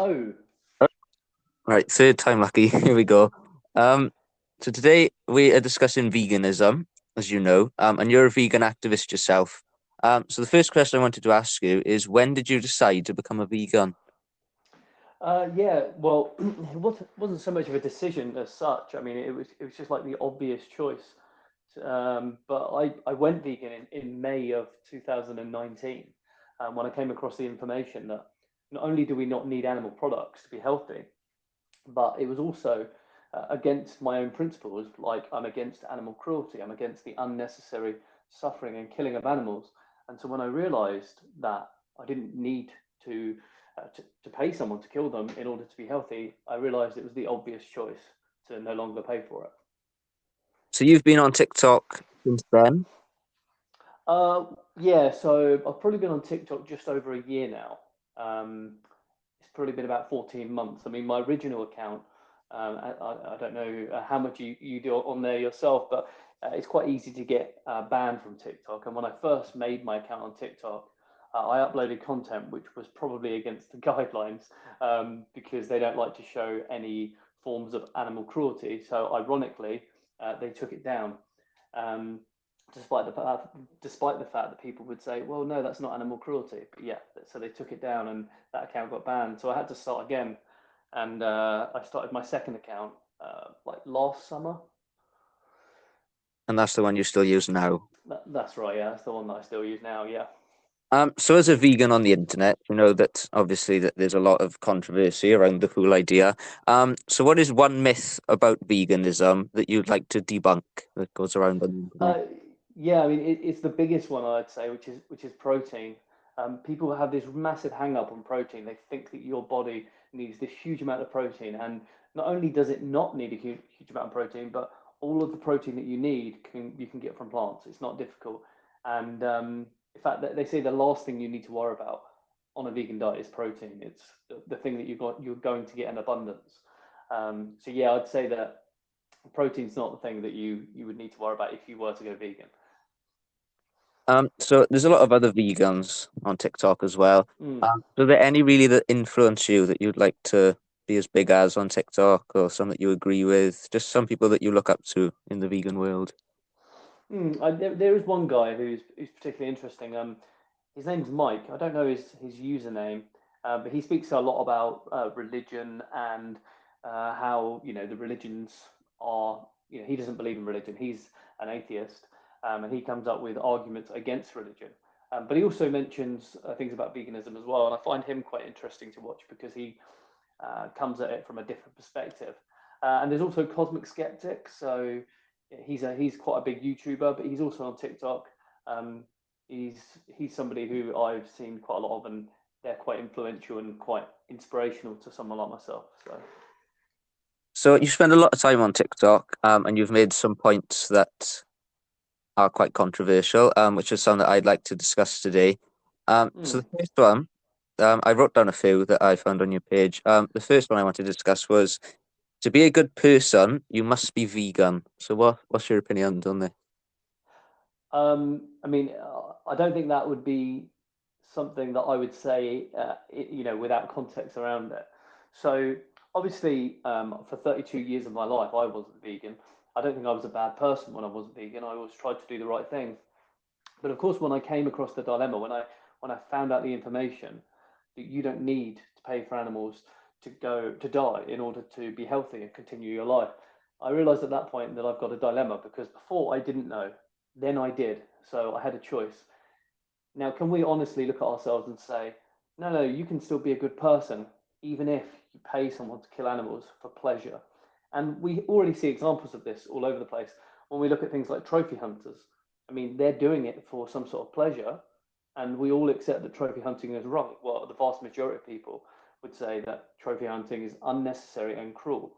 Oh, Right, third time lucky. Here we go. Um, so today we are discussing veganism, as you know, and you're a vegan activist yourself. So the first question I wanted to ask you is, when did you decide to become a vegan? yeah. Well, it wasn't so much of a decision as such. I mean, it was just like the obvious choice. But I went vegan in May of 2019 when I came across the information that not only do we not need animal products to be healthy, but it was also against my own principles. Like I'm against animal cruelty. I'm against the unnecessary suffering and killing of animals. And so when I realised that I didn't need to, to pay someone to kill them in order to be healthy, I realised it was the obvious choice to no longer pay for it. So you've been on TikTok since then, Uh, yeah, so I've probably been on TikTok just over a year now. Um, it's probably been about 14 months. I mean, my original account, I don't know how much you do on there yourself, but it's quite easy to get banned from TikTok. And when I first made my account on TikTok, I uploaded content which was probably against the guidelines because they don't like to show any forms of animal cruelty. So, ironically, they took it down. Um, despite the fact that people would say, well, no, that's not animal cruelty. But yeah, so they took it down and that account got banned. So I had to start again. And I started my second account like last summer. and that's the one you still use now. That's right. Yeah, that's the one that I still use now. Yeah. So as a vegan on the internet, you know that obviously that there's a lot of controversy around the whole idea. So what is one myth about veganism that you'd like to debunk that goes around on the internet? Uh, yeah, I mean it's the biggest one I'd say, which is protein. People have this massive hang up on protein. They think that your body needs this huge amount of protein, and not only does it not need a huge amount of protein, but all of the protein that you can get from plants. It's not difficult, and in fact, they say the last thing you need to worry about on a vegan diet is protein. It's the thing that you're going to get in abundance. So yeah, I'd say that protein's not the thing that you would need to worry about if you were to go vegan. So there's a lot of other vegans on TikTok as well. Mm. So are there any really that influence you that you'd like to be as big as on TikTok, or some that you agree with? Just some people that you look up to in the vegan world. There is one guy who's particularly interesting. His name's Mike. I don't know his username, but he speaks a lot about religion and how the religions are. He doesn't believe in religion. He's an atheist, and he comes up with arguments against religion. But he also mentions things about veganism as well, and I find him quite interesting to watch because he comes at it from a different perspective. And there's also Cosmic Skeptic, so he's quite a big YouTuber, but he's also on TikTok. Um, he's he's somebody who I've seen quite a lot of, and they're quite influential and quite inspirational to someone like myself. So. So you spend a lot of time on TikTok, and you've made some points that are quite controversial, which is something that I'd like to discuss today. So Mm. the first one, I wrote down a few that I found on your page. The first one I wanted to discuss was, to be a good person, you must be vegan. So what's your opinion on this? I mean, I don't think that would be something that I would say, without context around it. So, obviously, for 32 years of my life, I wasn't vegan. I don't think I was a bad person when I wasn't vegan. I always tried to do the right thing. But of course, when I came across the dilemma, when I found out the information that you don't need to pay for animals to die in order to be healthy and continue your life, I realized at that point that I've got a dilemma because before I didn't know, then I did, so I had a choice. Now, can we honestly look at ourselves and say, no, no, you can still be a good person even if you pay someone to kill animals for pleasure? And we already see examples of this all over the place when we look at things like trophy hunters. I mean, they're doing it for some sort of pleasure, and we all accept that trophy hunting is wrong. Well, the vast majority of people would say that trophy hunting is unnecessary and cruel.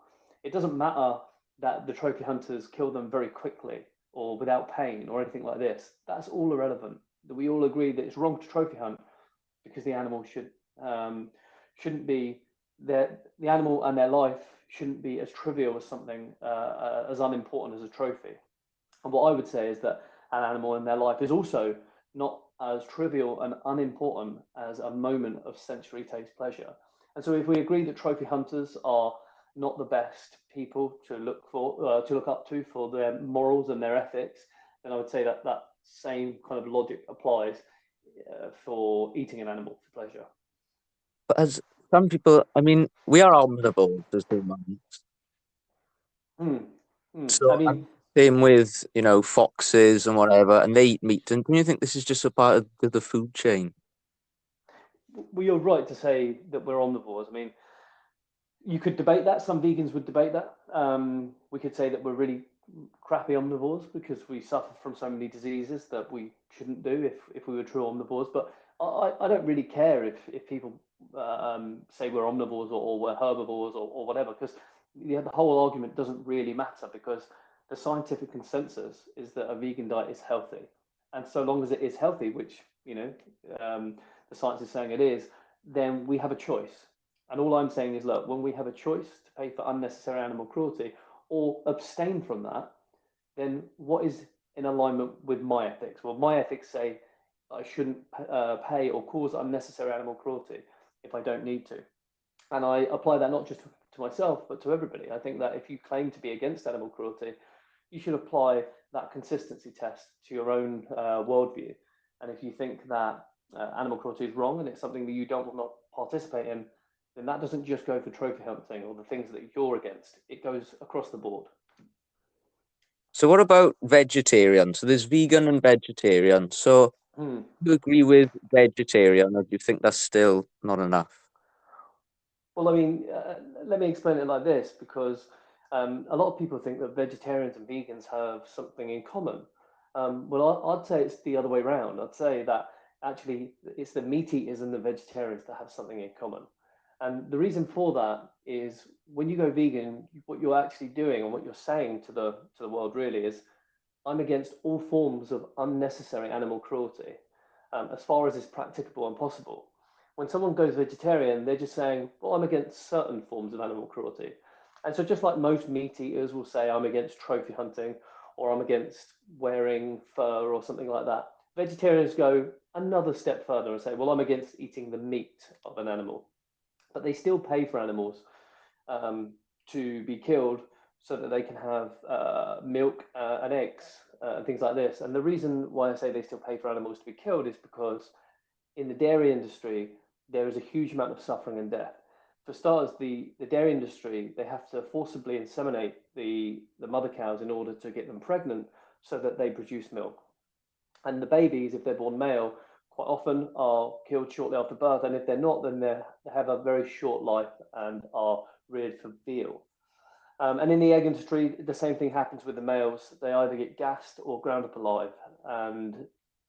It doesn't matter that the trophy hunters kill them very quickly or without pain or anything like this. That's all irrelevant. That we all agree that it's wrong to trophy hunt because the animal shouldn't be the animal and their life shouldn't be as trivial as something as unimportant as a trophy. And what I would say is that an animal in their life is also not as trivial and unimportant as a moment of sensory taste pleasure. And so if we agree that trophy hunters are not the best people to look for, to look up to for their morals and their ethics, then I would say that that same kind of logic applies for eating an animal for pleasure. But as some people, I mean, we are omnivores as humans. Hmm. Hmm. I So and mean, same with, foxes and whatever, and they eat meat. And do you think this is just a part of the food chain? well, you're right to say that we're omnivores. I mean, you could debate that. Some vegans would debate that. We could say that we're really crappy omnivores because we suffer from so many diseases that we shouldn't do if we were true omnivores. But I don't really care if people say we're omnivores or we're herbivores or whatever, because the whole argument doesn't really matter because the scientific consensus is that a vegan diet is healthy. And so long as it is healthy, which, um, the science is saying it is, then we have a choice. And all I'm saying is, look, when we have a choice to pay for unnecessary animal cruelty or abstain from that, then what is in alignment with my ethics? Well, my ethics say I shouldn't pay or cause unnecessary animal cruelty if I don't need to. And I apply that not just to myself, but to everybody. I think that if you claim to be against animal cruelty, you should apply that consistency test to your own worldview. And if you think that animal cruelty is wrong and it's something that you don't want to participate in, then that doesn't just go for trophy hunting or the things that you're against. It goes across the board. So what about vegetarian? So there's vegan and vegetarian. So Hmm. do you agree with vegetarian, or do you think that's still not enough? Well, I mean, let me explain it like this because a lot of people think that vegetarians and vegans have something in common. Well, I'd say it's the other way around. I'd say that actually it's the meat eaters and the vegetarians that have something in common. And the reason for that is when you go vegan, what you're actually doing and what you're saying to the world really is I'm against all forms of unnecessary animal cruelty, as far as is practicable and possible. When someone goes vegetarian, they're just saying, well, I'm against certain forms of animal cruelty. And so, just like most meat eaters will say, I'm against trophy hunting or I'm against wearing fur or something like that, vegetarians go another step further and say, well, I'm against eating the meat of an animal. But they still pay for animals um, to be killed so that they can have milk and eggs and things like this. And the reason why I say they still pay for animals to be killed is because in the dairy industry, there is a huge amount of suffering and death. For starters, the dairy industry, they have to forcibly inseminate the mother cows in order to get them pregnant so that they produce milk. And the babies, if they're born male, quite often are killed shortly after birth. And if they're not, then they have a very short life and are reared for veal. And in the egg industry, the same thing happens with the males. They either get gassed or ground up alive. And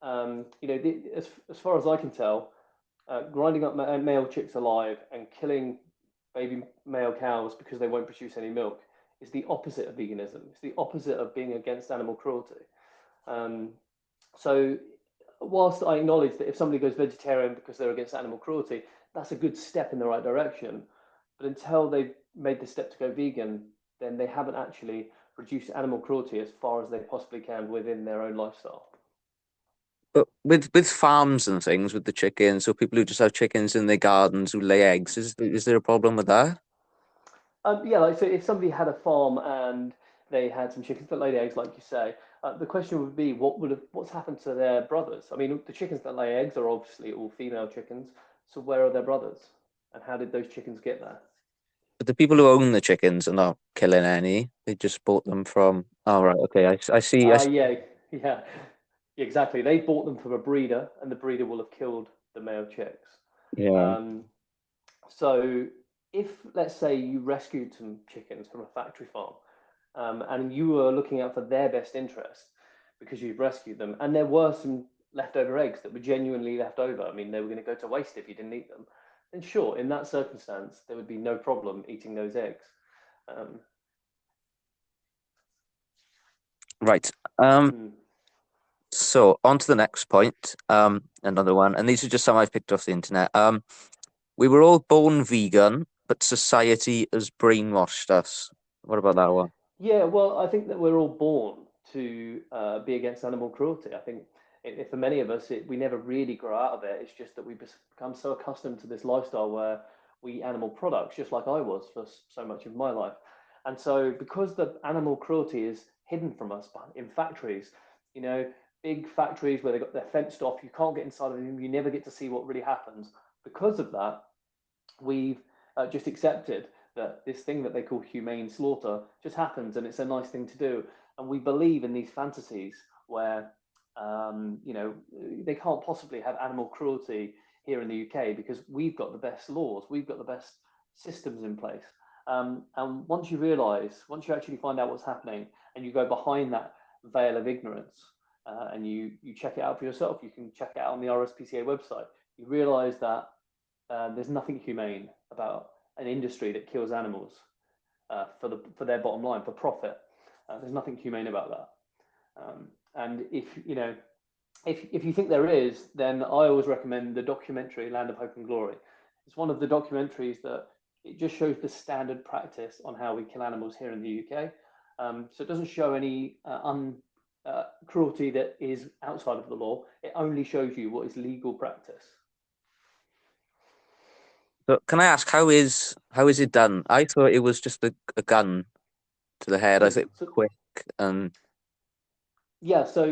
as far as I can tell, grinding up male chicks alive and killing baby male cows because they won't produce any milk is the opposite of veganism. It's the opposite of being against animal cruelty. Um, so, whilst I acknowledge that if somebody goes vegetarian because they're against animal cruelty, that's a good step in the right direction. But until they've made the step to go vegan, then they haven't actually reduced animal cruelty as far as they possibly can within their own lifestyle. But with farms and things, with the chickens, so people who just have chickens in their gardens who lay eggs, is there a problem with that? Yeah, like so, if somebody had a farm and they had some chickens that laid eggs, like you say, the question would be, what's happened to their brothers? I mean, the chickens that lay eggs are obviously all female chickens. So where are their brothers? And how did those chickens get there? But the people who own the chickens are not killing any. They just bought them from. Oh right, okay. I see. Yeah, yeah, exactly. They bought them from a breeder, and the breeder will have killed the male chicks. Yeah. Um, so, if let's say you rescued some chickens from a factory farm, and you were looking out for their best interest because you've rescued them, and there were some leftover eggs that were genuinely left over. I mean, they were going to go to waste if you didn't eat them. Then sure, in that circumstance, there would be no problem eating those eggs. Um, Right. Um. hmm. So on to the next point. Another one, and these are just some I've picked off the internet. We were all born vegan, but society has brainwashed us. What about that one? Yeah, well, I think that we're all born to be against animal cruelty. I think for many of us, we never really grow out of it. It's just that we become so accustomed to this lifestyle where we eat animal products, just like I was for so much of my life. And so, because the animal cruelty is hidden from us in factories, you know, big factories where they're fenced off, you can't get inside of them, you never get to see what really happens. Because of that, we've just accepted that this thing that they call humane slaughter just happens, and it's a nice thing to do. And we believe in these fantasies where, you know, they can't possibly have animal cruelty here in the UK because we've got the best laws, we've got the best systems in place. And once you realise, once you actually find out what's happening, and you go behind that veil of ignorance, and you check it out for yourself, you can check it out on the RSPCA website. You realise that there's nothing humane about an industry that kills animals for their bottom line, for profit. There's nothing humane about that. And if you know, if you think there is, then I always recommend the documentary Land of Hope and Glory. It's one of the documentaries that it just shows the standard practice on how we kill animals here in the UK. So it doesn't show any cruelty that is outside of the law. It only shows you what is legal practice. So can I ask how is it done? I thought it was just a gun to the head. I So, thought it was so quick and Yeah, so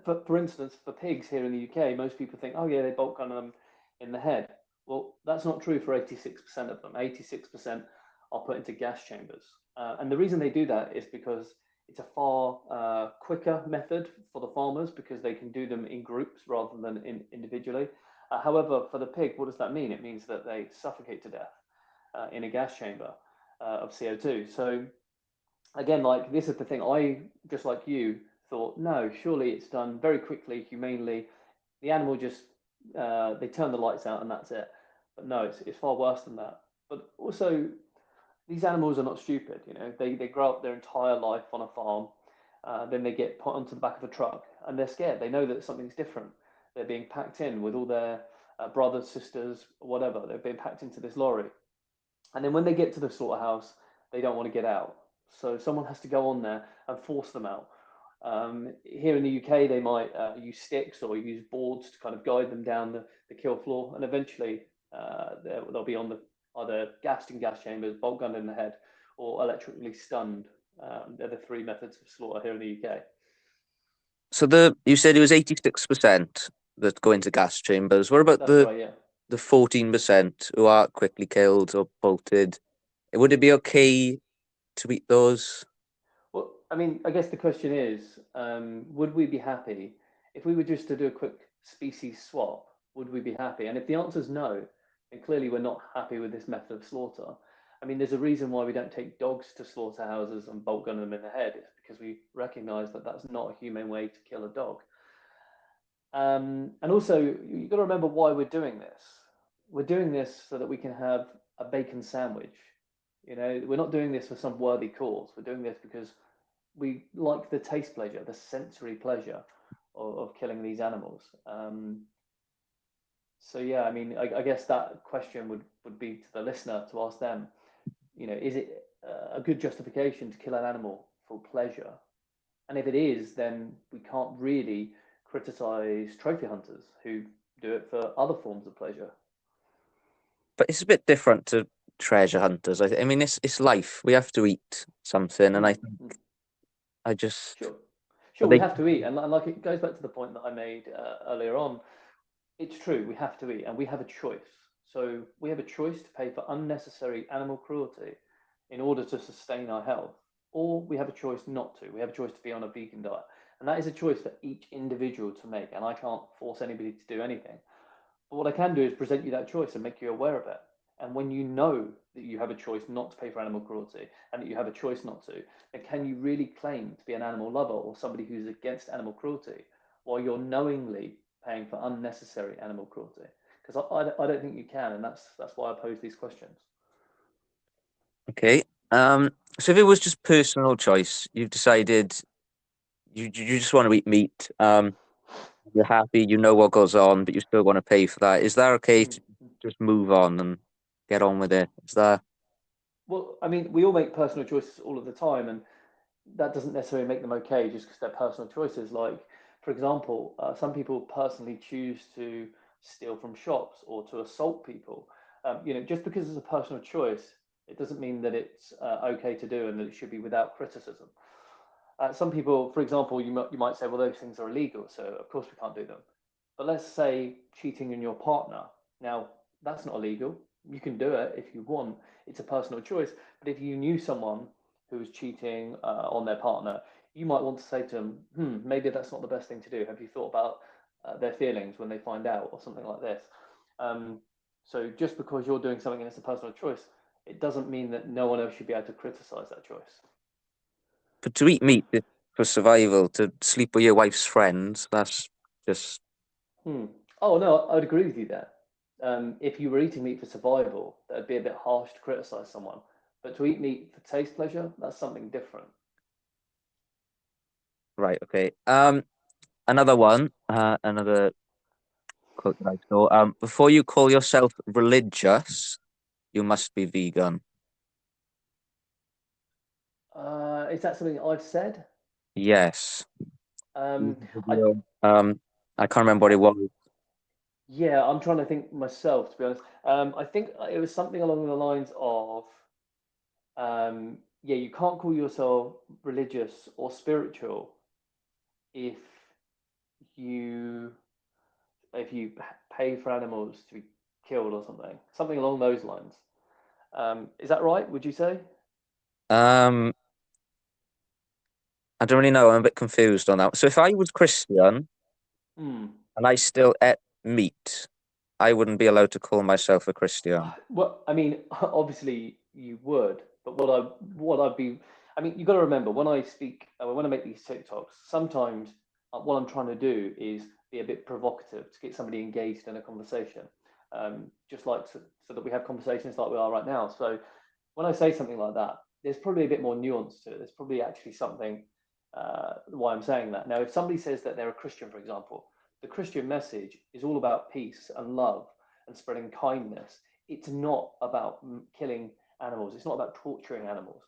for instance, for pigs here in the UK, most people think, oh yeah, they bolt gun them in the head. Well, that's not true for 86% of them. 86% are put into gas chambers. And the reason they do that is because it's a far quicker method for the farmers because they can do them in groups rather than individually. However, for the pig, what does that mean? It means that they suffocate to death in a gas chamber of CO2. So again, like this is the thing. I just like you thought, no, surely it's done very quickly, humanely. The animal just they turn the lights out and that's it. But no, it's far worse than that. But also, these animals are not stupid. You know, they grow up their entire life on a farm, then they get put onto the back of a truck, and they're scared. They know that something's different. They're being packed in with all their brothers, sisters, whatever. They're being packed into this lorry, and then when they get to the slaughterhouse, they don't want to get out. So someone has to go on there and force them out. Here in the UK, they might use sticks or use boards to kind of guide them down the kill floor, and eventually they'll be on the either gassed in gas chambers, bolt gunned in the head, or electrically stunned. They're the three methods of slaughter here in the UK. so the you said it was 86% that go into gas chambers. What about That's right, yeah. the 14% who are quickly killed or bolted? Would it be okay to eat those? Well, I mean, I guess the question is, would we be happy if we were just to do a quick species swap? Would we be happy? And if the answer is no, then clearly we're not happy with this method of slaughter. I mean, there's a reason why we don't take dogs to slaughterhouses and bolt gun them in the head. It's because we recognise that that's not a humane way to kill a dog. And also, you've got to remember why we're doing this. We're doing this so that we can have a bacon sandwich. You know, we're not doing this for some worthy cause. We're doing this because we like the taste pleasure, the sensory pleasure of killing these animals. So yeah, I mean, I guess that question would be to the listener to ask them. You know, is it a good justification to kill an animal for pleasure? And if it is, then we can't really criticize trophy hunters who do it for other forms of pleasure. But it's a bit different to treasure hunters. I mean, it's life. We have to eat something, and Mm, I think mm. I just Sure, sure, but we they have to eat, and like it goes back to the point that I made earlier on. It's true, we have to eat, and we have a choice. So we have a choice to pay for unnecessary animal cruelty in order to sustain our health, or we have a choice not to. We have a choice to be on a vegan diet, and that is a choice for each individual to make. And I can't force anybody to do anything. But what I can do is present you that choice and make you aware of it. And when you know that you have a choice not to pay for animal cruelty and that you have a choice not to, then can you really claim to be an animal lover or somebody who's against animal cruelty while you're knowingly paying for unnecessary animal cruelty? Because I don't think you can, and that's why I pose these questions. okay. So if it was just personal choice, you've decided you just want to eat meat. You're happy, you know what goes on, but you still want to pay for that. Is that okay to Mm. just move on and get on with it? Is that Well, I mean, we all make personal choices all of the time, and that doesn't necessarily make them okay just because they're personal choices. Like, for example, some people personally choose to steal from shops or to assault people. Just because it's a personal choice, it doesn't mean that it's okay to do and that it should be without criticism. Some people, for example, you might say, well, those things are illegal, so of course we can't do them. But let's say cheating on your partner. Now, that's not illegal. You can do it if you want. It's a personal choice. But if you knew someone who was cheating on their partner, you might want to say to them, maybe that's not the best thing to do. Have you thought about their feelings when they find out, or something like this? Um, so just because you're doing something and it's a personal choice, it doesn't mean that no one else should be able to criticize that choice. But to eat meat is for survival, to sleep with your wife's friends, that's just Hmm. Oh no, I'd agree with you there. If you were eating meat for survival, that'd be a bit harsh to criticize someone. But to eat meat for taste pleasure, that's something different. right. Okay. Another one. Another quote that I saw. Before you call yourself religious, you must be vegan. Is that something I've said? Yes. Um, I, Video. I can't remember what I, it was. yeah, I'm trying to think myself, to be honest. I think it was something along the lines of, yeah, you can't call yourself religious or spiritual if you if you pay for animals to be killed or something along those lines. Is that right? Would you say? Um, I don't really know. I'm a bit confused on that. So if I was Christian Hmm. and I still ate meat, I wouldn't be allowed to call myself a Christian. Well, I mean, obviously you would, but what I'd be, I mean, you got to remember when I speak, when I make these TikToks, sometimes what I'm trying to do is be a bit provocative to get somebody engaged in a conversation, just like so that we have conversations like we are right now. So when I say something like that, there's probably a bit more nuance to it. There's probably actually something why I'm saying that. Now, if somebody says that they're a Christian, for example, the Christian message is all about peace and love and spreading kindness. It's not about killing animals. It's not about torturing animals.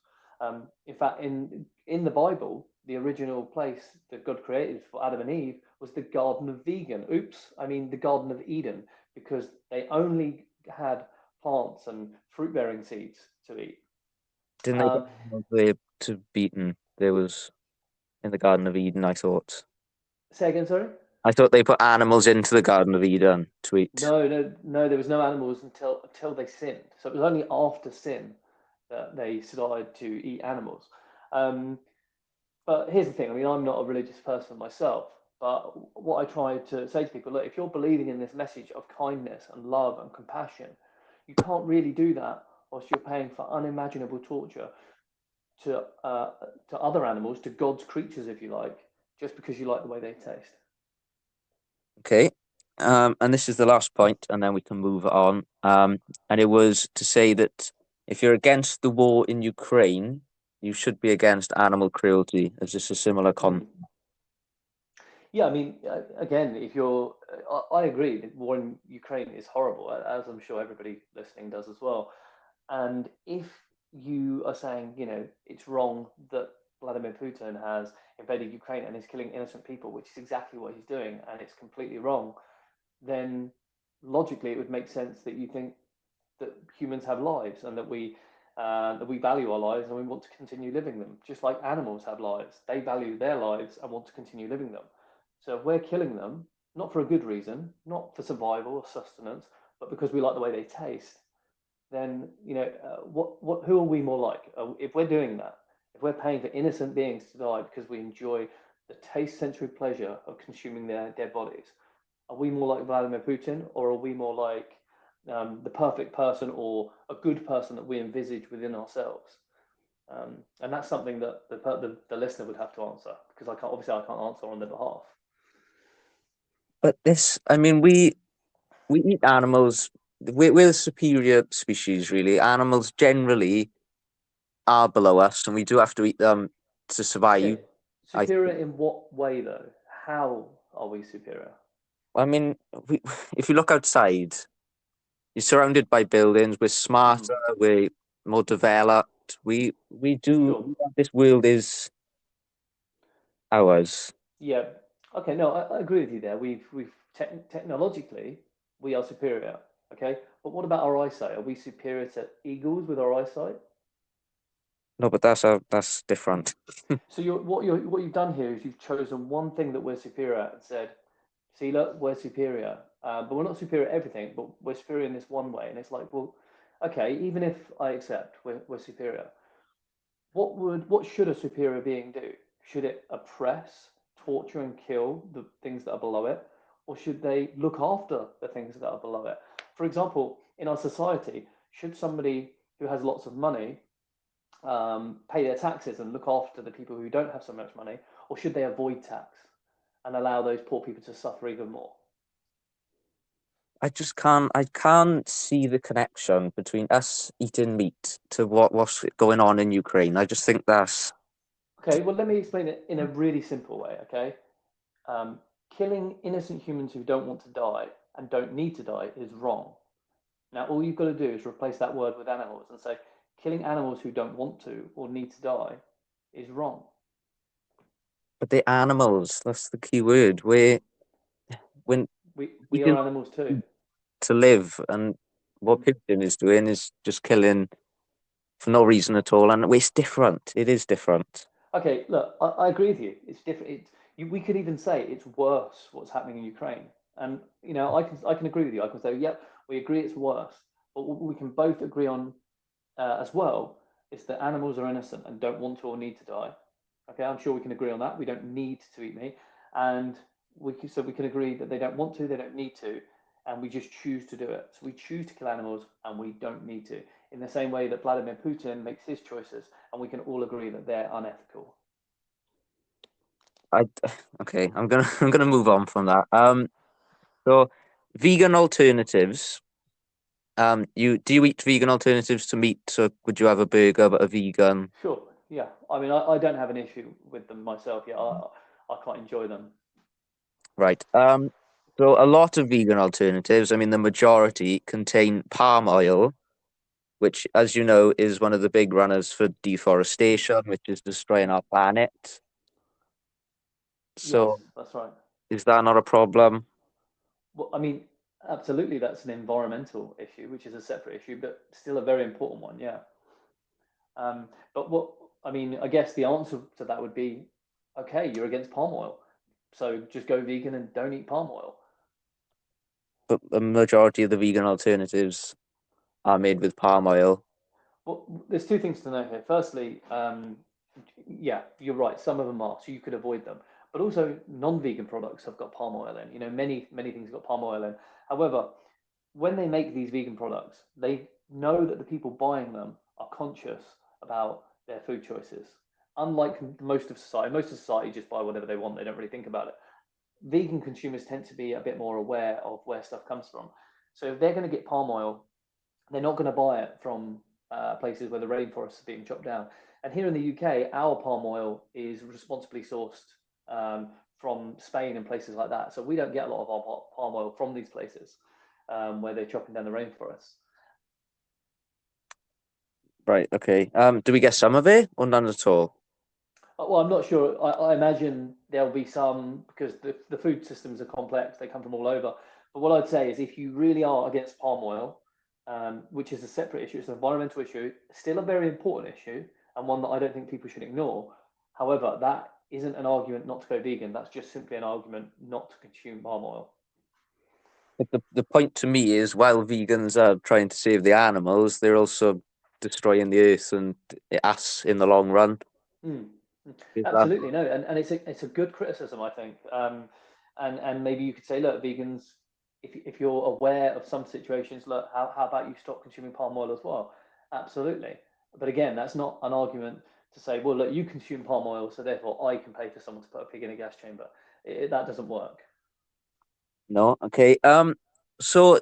In fact, in the Bible, the original place that God created for Adam and Eve was the Garden of Vegan. Oops, I mean the Garden of Eden, because they only had plants and fruit bearing seeds to eat. Didn't they put Um, animals there to be eaten? There was in the Garden of Eden, I thought. Say again, sorry? I thought they put animals into the Garden of Eden to eat. No, no, no. There was no animals until they sinned. So it was only after sin that they started to eat animals. Um, but here's the thing. I mean, I'm not a religious person myself, but what I try to say to people, look, if you're believing in this message of kindness and love and compassion, you can't really do that whilst you're paying for unimaginable torture to uh, to other animals, to God's creatures, if you like, just because you like the way they taste. Okay. And this is the last point, and then we can move on. And it was to say that if you're against the war in Ukraine, you should be against animal cruelty, as this a similar con. Hmm. Yeah, I mean, again, if you're, I agree. The war in Ukraine is horrible, as I'm sure everybody listening does as well. And if you are saying, it's wrong that Vladimir Putin has invaded Ukraine and is killing innocent people, which is exactly what he's doing, and it's completely wrong, then logically it would make sense that you think that humans have lives and that we value our lives and we want to continue living them, just like animals have lives. They value their lives and want to continue living them. So if we're killing them, not for a good reason, not for survival or sustenance, but because we like the way they taste, then who are we more like? If we're doing that, if we're paying for innocent beings to die because we enjoy the taste sensory pleasure of consuming their dead bodies, are we more like Vladimir Putin, or are we more like the perfect person or a good person that we envisage within ourselves? And that's something that the listener would have to answer, because I can't answer on their behalf. But this, I mean, we eat animals. We're the superior species, really. Animals generally are below us, and we do have to eat them to survive. Okay, I, superior in what way though? How are we superior? I mean, we, if you look outside, you're surrounded by buildings. We're Hmm. smarter. We're more developed. We do. Sure. This world is ours. Yeah. Okay. No, I agree with you there. Technologically we are superior. Okay, but what about our eyesight? Are we superior to eagles with our eyesight? No, but that's different. So what you've done here is you've chosen one thing that we're superior at and said, see, look, we're superior, but we're not superior at everything, but we're superior in this one way. And it's like, well, okay, even if I accept we're superior, what should a superior being do? Should it oppress, torture, and kill the things that are below it, or should they look after the things that are below it? For example, in our society, should somebody who has lots of money pay their taxes and look after the people who don't have so much money, or should they avoid tax and allow those poor people to suffer even more? I can't see the connection between us eating meat to what's going on in Ukraine. I just think that's Okay, well, let me explain it in a really simple way. Okay, um, killing innocent humans who don't want to die and don't need to die is wrong. Now, all you've got to do is replace that word with animals and say killing animals who don't want to or need to die is wrong. but they're animals. That's the key word. When We are eating animals too. to live, and what Mm. Putin is doing is just killing for no reason at all, and it's different. It is different. Okay, look, I agree with you. It's different. We could even say it's worse what's happening in Ukraine, and I can agree with you. I can say, yep, we agree it's worse, but what we can both agree on as well is that animals are innocent and don't want to or need to die. Okay, I'm sure we can agree on that. We don't need to eat meat, and we can agree that they don't want to, they don't need to, and we just choose to do it. So we choose to kill animals, and we don't need to. In the same way that Vladimir Putin makes his choices, and we can all agree that they're unethical. I okay. I'm gonna I'm gonna move on from that. So vegan alternatives. Do you eat vegan alternatives to meat? So would you have a burger but a vegan? Sure, yeah. I mean, I don't have an issue with them myself. Yeah, I quite enjoy them. Right. So a lot of vegan alternatives, I mean, the majority contain palm oil, which, as you know, is one of the big runners for deforestation, which is destroying our planet. Yes, So that's right. is that not a problem? Well, I mean, absolutely, that's an environmental issue, which is a separate issue, but still a very important one. Yeah. But what I mean, I guess the answer to that would be, okay, you're against palm oil, so just go vegan and don't eat palm oil. But the majority of the vegan alternatives are made with palm oil. Well, there's two things to know here. Firstly, yeah, you're right. Some of them are, so you could avoid them. But also, non-vegan products have got palm oil in. Many things have got palm oil in. However, when they make these vegan products, they know that the people buying them are conscious about their food choices. Unlike most of society just buy whatever they want. They don't really think about it. Vegan consumers tend to be a bit more aware of where stuff comes from. So if they're going to get palm oil, they're not going to buy it from places where the rainforests are being chopped down. And here in the UK, our palm oil is responsibly sourced um, from Spain and places like that. So we don't get a lot of our palm oil from these places where they're chopping down the rainforests. Right, okay. Do we get some of it or none at all? Well, I'm not sure. I imagine there'll be some because the food systems are complex. They come from all over. But what I'd say is if you really are against palm oil, which is a separate issue, it's an environmental issue, still a very important issue and one that I don't think people should ignore. However, that isn't an argument not to go vegan. That's just simply an argument not to consume palm oil. But the point to me is while vegans are trying to save the animals, they're also destroying the earth and us in the long run. Mm. Is that Absolutely, no, and it's a good criticism, I think. And maybe you could say, look, vegans, if you're aware of some situations, look, how about you stop consuming palm oil as well? Absolutely, but again, that's not an argument to say, well, look, you consume palm oil, so therefore I can pay for someone to put a pig in a gas chamber. That doesn't work. no? Okay. So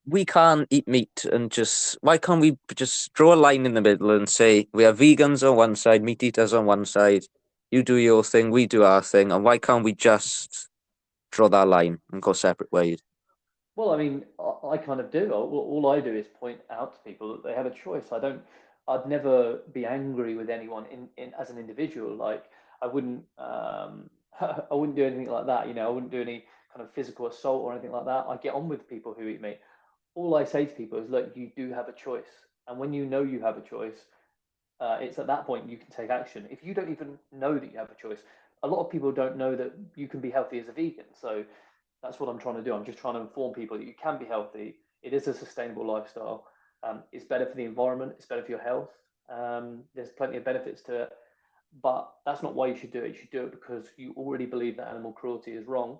we can't eat meat and just why can't we just draw a line in the middle and say we have vegans on one side, meat eaters on one side, you do your thing, we do our thing, and why can't we just draw that line and go separate ways? Well, I mean, I kind of do. All I do is point out to people that they have a choice. I'd never be angry with anyone in as an individual. Like, I wouldn't, I wouldn't do anything like that. I wouldn't do any kind of physical assault or anything like that. I get on with people who eat meat. all I say to people is, look, you do have a choice, and when you know you have a choice, it's at that point you can take action. If you don't even know that you have a choice, a lot of people don't know that you can be healthy as a vegan. So that's what I'm trying to do. I'm just trying to inform people that you can be healthy. It is a sustainable lifestyle. It's better for the environment. It's better for your health. There's plenty of benefits to it, but that's not why you should do it. You should do it because you already believe that animal cruelty is wrong,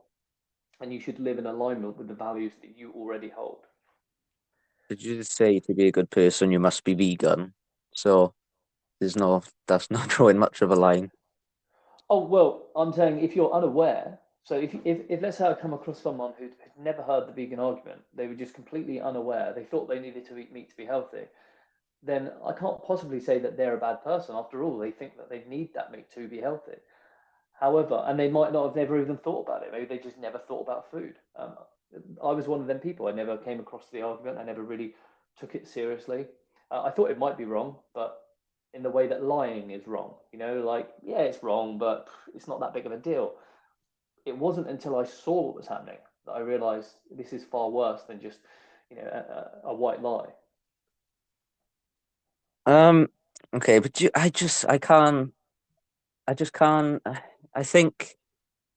and you should live in alignment with the values that you already hold. Did you just say to be a good person you must be vegan? So that's not drawing much of a line. Oh, well, I'm saying if you're unaware, so if let's say I come across someone who'd never heard the vegan argument, they were just completely unaware, they thought they needed to eat meat to be healthy, then I can't possibly say that they're a bad person. After all, they think that they need that meat to be healthy. However, and they might not have never even thought about it. Maybe they just never thought about food. I was one of them people. I never came across the argument. I never really took it seriously. I thought it might be wrong, but in the way that lying is wrong. Like, yeah, it's wrong, but it's not that big of a deal. It wasn't until I saw what was happening that I realized this is far worse than just, a white lie. Um, okay, but I just can't. I think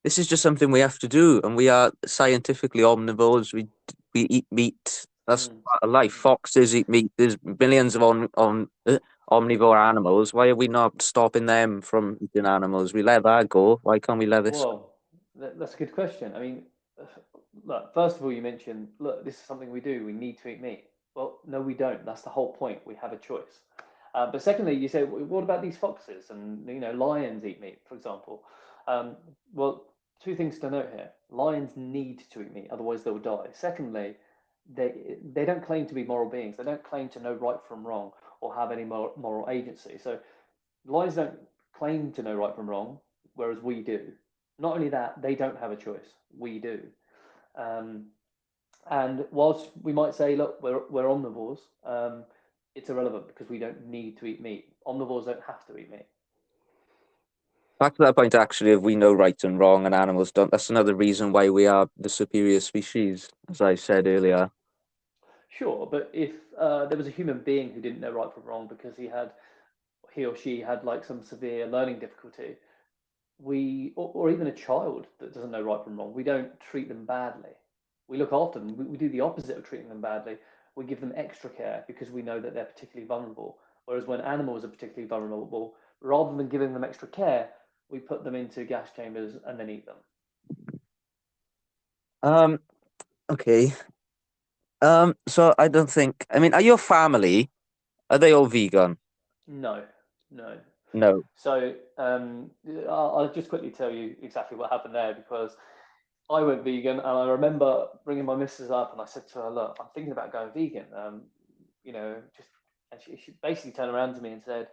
this is just something we have to do, and we are scientifically omnivores. We eat meat. That's Mm, part of life. mm. Foxes eat meat. There's millions of omnivore animals. Why are we not stopping them from eating animals? We let that go. Why can't we let this? Well, that's a good question. I mean, look, first of all, you mentioned, look, this is something we do. We need to eat meat. Well, no, we don't. That's the whole point. We have a choice. But secondly, you say, what about these foxes and lions eat meat, for example? Um, well, two things to note here: lions need to eat meat, otherwise they'll die. Secondly, they don't claim to be moral beings. They don't claim to know right from wrong or have any moral agency. So lions don't claim to know right from wrong, whereas we do. Not only that, they don't have a choice. We do. Um, and whilst we might say, look, we're omnivores, it's irrelevant because we don't need to eat meat. Omnivores don't have to eat meat. Back to that point, actually, of we know right and wrong, and animals don't. That's another reason why we are the superior species, as I said earlier. Sure, but if there was a human being who didn't know right from wrong because he or she had like some severe learning difficulty, or even a child that doesn't know right from wrong, we don't treat them badly. We look after them. We do the opposite of treating them badly. We give them extra care because we know that they're particularly vulnerable. Whereas when animals are particularly vulnerable, rather than giving them extra care, we put them into gas chambers and then eat them. Um, okay. So I don't think. I mean, are your family? Are they all vegan? No, no. No. So I'll just quickly tell you exactly what happened there because I went vegan, and I remember bringing my missus up, and I said to her, "Look, I'm thinking about going vegan. Just," and she basically turned around to me and said,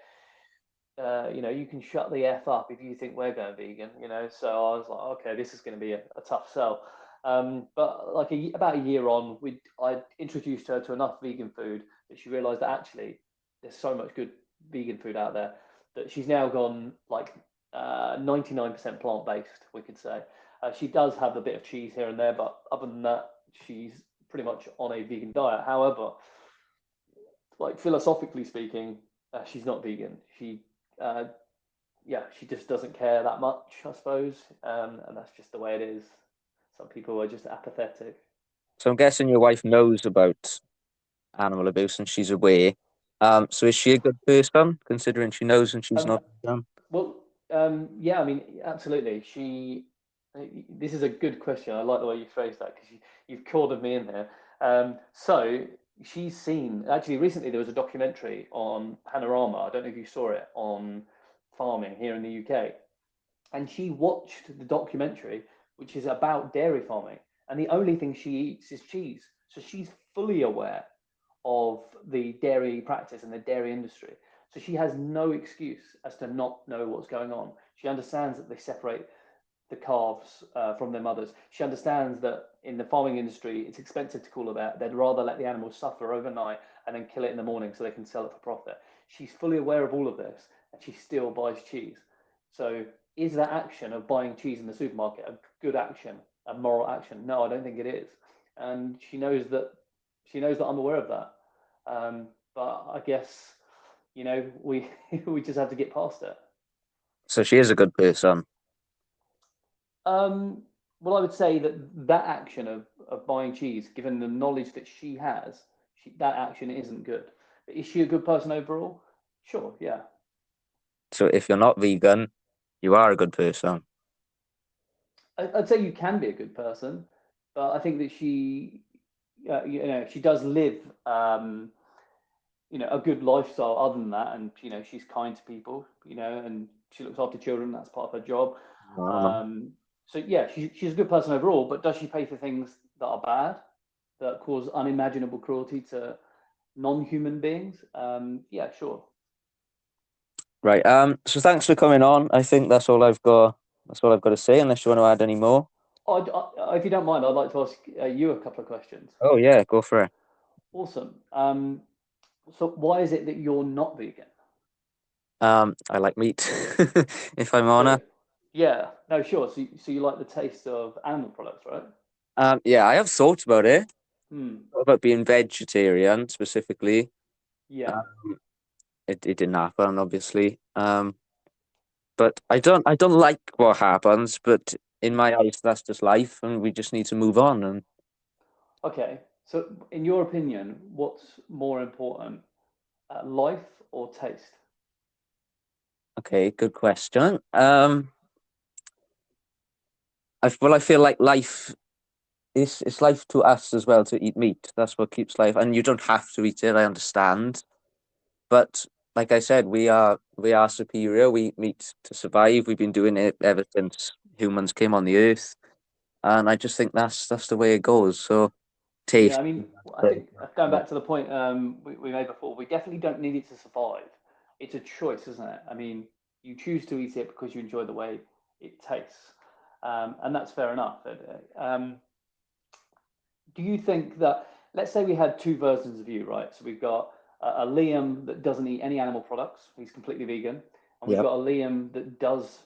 "You can shut the f up if you think we're going vegan." So I was like, "Okay, this is going to be a tough sell." But like about a year on, I introduced her to enough vegan food that she realised that actually there's so much good vegan food out there that she's now gone like 99% plant based, we could say. She does have a bit of cheese here and there, but other than that, she's pretty much on a vegan diet. However, like philosophically speaking, she's not vegan. Uh, yeah, she just doesn't care that much, I suppose, and that's just the way it is. Some people are just apathetic. So I'm guessing your wife knows about animal abuse and she's aware. So is she a good person, considering she knows and she's Um, not vegan? well, yeah, I mean, absolutely. This is a good question. I like the way you phrased that because you've cornered me in there. So she's seen, actually, recently there was a documentary on Panorama. I don't know if you saw it on farming here in the UK. And she watched the documentary, which is about dairy farming. And the only thing she eats is cheese. So she's fully aware of the dairy practice and the dairy industry. So she has no excuse as to not know what's going on. She understands that they separate the calves from their mothers. She understands that in the farming industry, it's expensive to cool it out. They'd rather let the animals suffer overnight and then kill it in the morning so they can sell it for profit. She's fully aware of all of this and she still buys cheese. So, is that action of buying cheese in the supermarket a good action, a moral action? No, I don't think it is. And she knows that She knows that I'm aware of that. But I guess we we just have to get past it. So she is a good person. Um, well, I would say that that action of buying cheese, given the knowledge that she has, that action isn't good. But is she a good person overall? Sure, yeah. So if you're not vegan, you are a good person. I'd say you can be a good person, but I think that she does live, a good lifestyle other than that, and she's kind to people, and she looks after children. That's part of her job. I don't know. Um, so yeah, she's a good person overall, but does she pay for things that are bad, that cause unimaginable cruelty to non-human beings? Yeah, sure. Right. So thanks for coming on. I think that's all I've got. That's all I've got to say. Unless you want to add any more. If you don't mind, I'd like to ask you a couple of questions. Oh yeah, go for it. Awesome. So why is it that you're not vegan? I like meat. If I'm So honest. yeah, no, sure. So you like the taste of animal products, right? Yeah, I have thought about it. Hmm. About being vegetarian specifically. Yeah. Um, it didn't happen, obviously. But I don't like what happens. But in Hmm. my eyes, that's just life, and we just need to move on. And Okay. So in your opinion, what's more important, life or taste? okay, good question. I feel like life it's life to us as well to eat meat. That's what keeps life, and you don't have to eat it. I understand, but like I said, we are superior. We eat meat to survive. We've been doing it ever since humans came on the earth, and I just think that's the way it goes. So Yeah, taste. I mean, I think going back to the point we made before, we definitely don't need it to survive. It's a choice, isn't it? I mean, you choose to eat it because you enjoy the way it tastes, and that's fair enough. Do you think that, let's say we had two versions of you, right? So we've got a Liam that doesn't eat any animal products, he's completely vegan, and we've Yep. got a Liam that does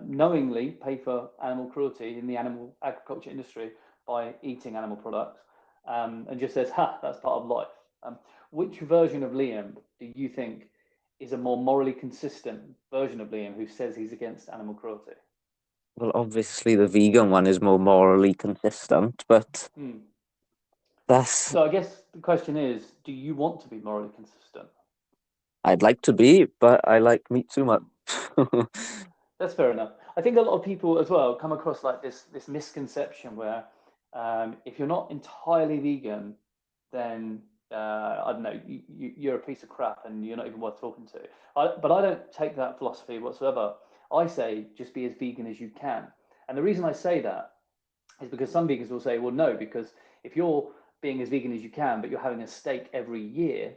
knowingly pay for animal cruelty in the animal agriculture industry by eating animal products, and just says, "Ha, that's part of life." Um, which version of Liam do you think is a more morally consistent version of Liam who says he's against animal cruelty? Well, obviously the vegan one is more morally consistent, but Hmm. that's So I guess the question is, do you want to be morally consistent? I'd like to be, but I like meat too much. Hmm. That's fair enough. I think a lot of people as well come across like this misconception where if you're not entirely vegan, then I don't know, you're a piece of crap and you're not even worth talking to. But I don't take that philosophy whatsoever. I say just be as vegan as you can. And the reason I say that is because some vegans will say, well, no, because if you're being as vegan as you can, but you're having a steak every year,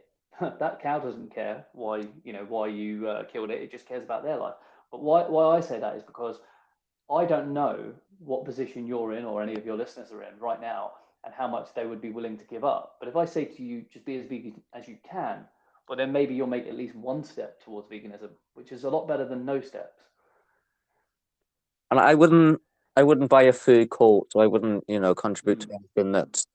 that cow doesn't care why you killed it. It just cares about their life. But why I say that is because I don't know what position you're in or any of your listeners are in right now and how much they would be willing to give up. But if I say to you, just be as vegan as you can, well, then maybe you'll make at least one step towards veganism, which is a lot better than no steps. And I wouldn't buy a fur coat, so I wouldn't, contribute to Mm, anything that,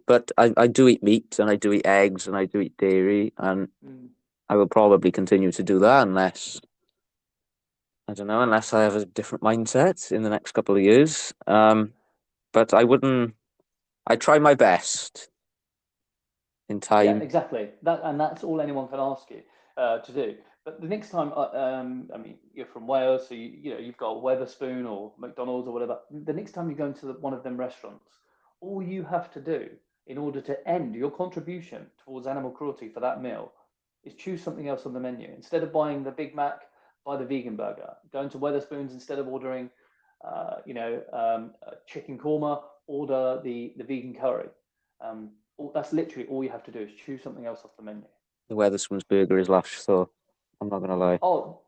but I do eat meat and I do eat eggs and I do eat dairy and mm. I will probably continue to do that unless I don't know, unless I have a different mindset in the next couple of years. But I try my best in Yeah, time. exactly. That's all anyone can ask you to do. But the next time, I mean, you're from Wales, so you've got Weatherspoon or McDonald's or whatever. The next time you go into one of them restaurants, all you have to do in order to end your contribution towards animal cruelty for that meal is choose something else on the menu. Instead of buying the Big Mac, buy the vegan burger. Go into Weatherspoons instead of ordering, chicken korma, order the vegan curry. That's literally all you have to do is choose something else off the menu. The Weatherspoons burger is lush, so I'm not gonna lie. Oh,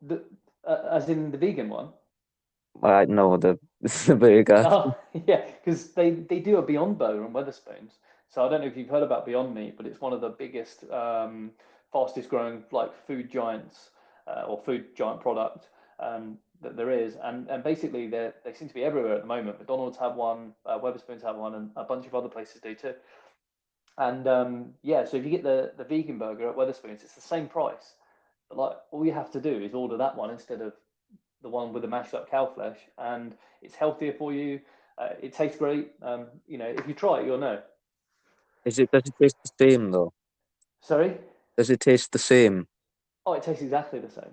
as in the vegan one. I know the the burger. Oh, yeah, because they do a Beyond Burger on Weatherspoons. So I don't know if you've heard about Beyond Meat, but it's one of the biggest, fastest growing like food giants or food giant product. that there is, and basically they seem to be everywhere at the moment. McDonald's have one, Wetherspoons have one, and a bunch of other places do too. And yeah, so if you get the vegan burger at Wetherspoons, it's the same price, but like all you have to do is order that one instead of the one with the mashed up cow flesh, and it's healthier for you. It tastes great. If you try it, you'll know. Does it taste the same though? Sorry? Does it taste the same? Oh, it tastes exactly the same.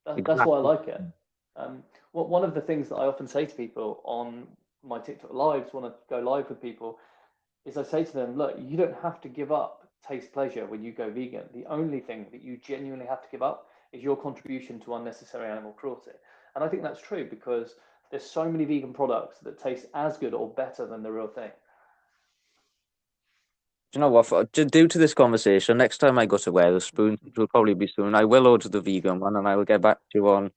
That's why I Exactly. like it. One of the things that I often say to people on my TikTok lives, when I go live with people, is I say to them, look, you don't have to give up taste pleasure when you go vegan. The only thing that you genuinely have to give up is your contribution to unnecessary animal cruelty. And I think that's true because there's so many vegan products that taste as good or better than the real thing. Do you know what? Due to this conversation, next time I go to Wetherspoon, it will probably be soon. I will order the vegan one, and I will get back to you on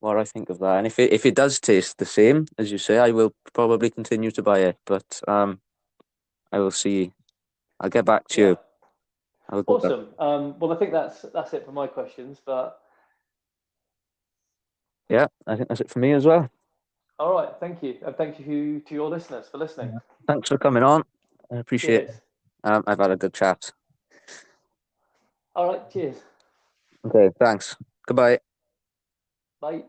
what I think of that. And if it does taste the same as you say, I will probably continue to buy it. But I will see. I'll get back to Yeah, you. I will get back. awesome. Well, I think that's it for my questions. But Yeah, I think that's it for me as well. all right, thank you, and thank you to your listeners for listening. Yeah. Thanks for coming on. I appreciate it. Cheers. I've had a good chat. All right, cheers. Okay, thanks. Goodbye. Bye.